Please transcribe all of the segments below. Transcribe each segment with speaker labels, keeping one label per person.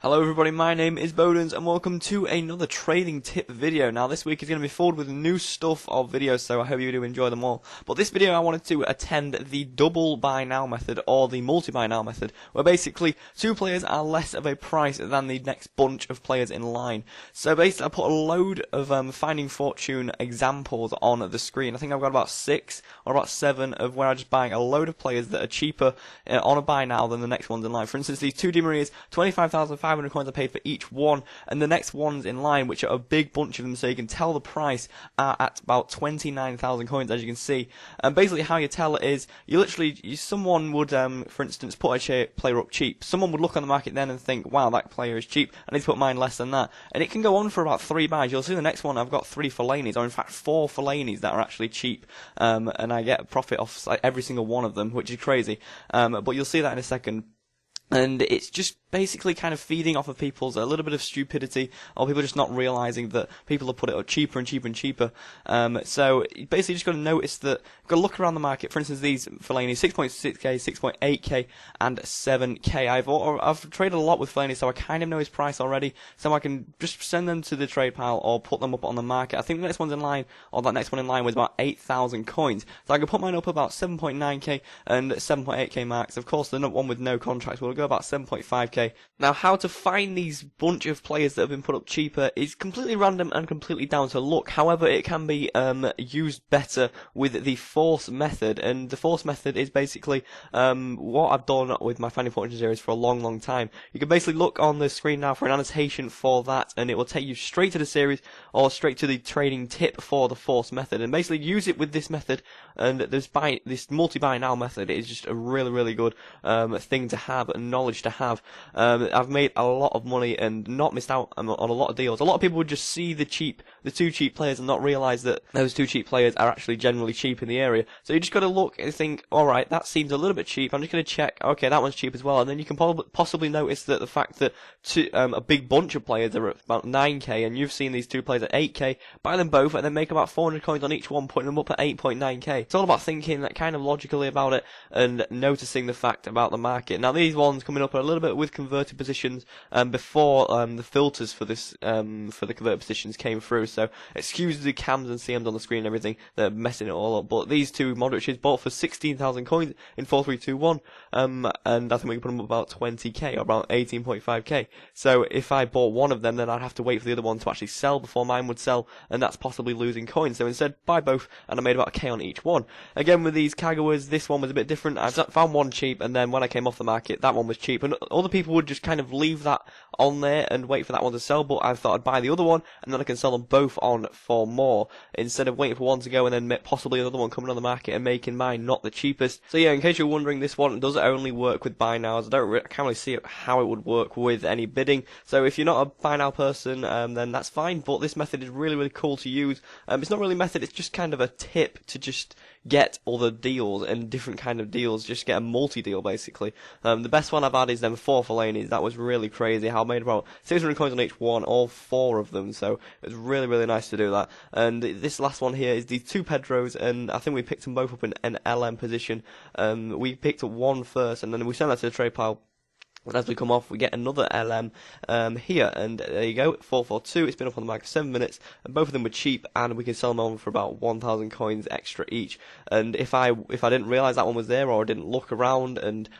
Speaker 1: Hello everybody, my name is Bodens and welcome to another trading tip video. Now this week is going to be filled with new stuff of videos, so I hope you do enjoy them all. But this video I wanted to attend the double buy now method or the multi buy now method, where basically two players are less of a price than the next bunch of players in line. So basically I put a load of Finding Fortune examples on the screen. I think I've got about 6 or about 7 of where I'm just buying a load of players that are cheaper on a buy now than the next ones in line. For instance, these two Di Marias, 25,500 coins I paid for each one, and the next ones in line, which are a big bunch of them, so you can tell the price, are at about 29,000 coins, as you can see. And basically how you tell it is, someone would, for instance, put a player up cheap. Someone would look on the market then and think, wow, that player is cheap, I need to put mine less than that. And it can go on for about 3 buys. You'll see the next one, I've got 3 Fellaini's, or in fact 4 Fellaini's that are actually cheap, and I get a profit off every single one of them, which is crazy. But you'll see that in a second. And it's just basically kind of feeding off of people's a little bit of stupidity, or people just not realizing that people have put it up cheaper and cheaper and cheaper. So you basically just got to notice that, got to look around the market. For instance, these Fellaini 6.6k, 6.8k, and 7k. I've traded a lot with Fellaini, so I kind of know his price already. So I can just send them to the trade pile or put them up on the market. I think the next one's in line, or that next one in line was about 8,000 coins. So I can put mine up about 7.9k and 7.8k marks. Of course, the one with no contracts will go about 7.5k. Now, how to find these bunch of players that have been put up cheaper is completely random and completely down to luck. However, it can be used better with the force method, and the force method is basically what I've done with my Finding Fortune series for a long time. You can basically look on the screen now for an annotation for that, and it will take you straight to the series or straight to the trading tip for the force method, and basically use it with this method. And this multi-buy now method is just a really good thing to have and knowledge to have. I've made a lot of money and not missed out on a lot of deals. A lot of people would just see the two cheap players and not realise that those two cheap players are actually generally cheap in the area. So you just got to look and think, alright, that seems a little bit cheap, I'm just going to check, okay, that one's cheap as well. And then you can possibly notice that the fact that a big bunch of players are at about 9k, and you've seen these two players at 8k, buy them both and then make about 400 coins on each one, putting them up at 8.9k. It's all about thinking that kind of logically about it and noticing the fact about the market. Now these ones coming up a little bit with converted positions before the filters for this for the converted positions came through, so excuse the cams and CMs on the screen and everything, they're messing it all up. But these two Modric's bought for 16,000 coins in 4-3-2-1, and I think we can put them up about 20k or about 18.5k. So if I bought one of them, then I'd have to wait for the other one to actually sell before mine would sell, and that's possibly losing coins. So instead, buy both, and I made about a k on each one. Again, with these Kagawas, this one was a bit different. I found one cheap, and then when I came off the market, that one was cheap, and other people would just kind of leave that on there and wait for that one to sell, but I thought I'd buy the other one, and then I can sell them both on for more, instead of waiting for one to go and then possibly another one coming on the market and making mine not the cheapest. So yeah, in case you're wondering, this one does only work with buy nows. I can't really see how it would work with any bidding, so if you're not a buy now person, then that's fine, but this method is really cool to use. It's not really a method, it's just kind of a tip to just get other deals and different kind of deals, just get a multi-deal basically. The best one I've had is them 4 Fellaini's. That was really crazy, how I made about 600 coins on each one, all 4 of them, so it was really nice to do that. And this last one here is the 2 Pedros, and I think we picked them both up in an LM position. We picked up one first, and then we sent that to the trade pile. And as we come off, we get another LM here, and there you go, 442. It's been up on the market for 7 minutes, and both of them were cheap, and we can sell them on for about 1,000 coins extra each. And if I didn't realise that one was there, or I didn't look around,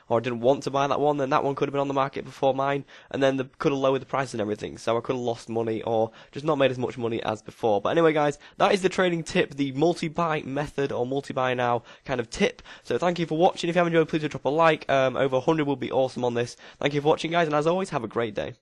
Speaker 1: or I didn't want to buy that one, then that one could have been on the market before mine, and then could have lowered the price and everything. So I could have lost money, or just not made as much money as before. But anyway, guys, that is the trading tip, the multi-buy method, or multi-buy now kind of tip. So thank you for watching. If you have enjoyed, please do drop a like. Over 100 would be awesome on this. Thank you for watching, guys, and as always, have a great day.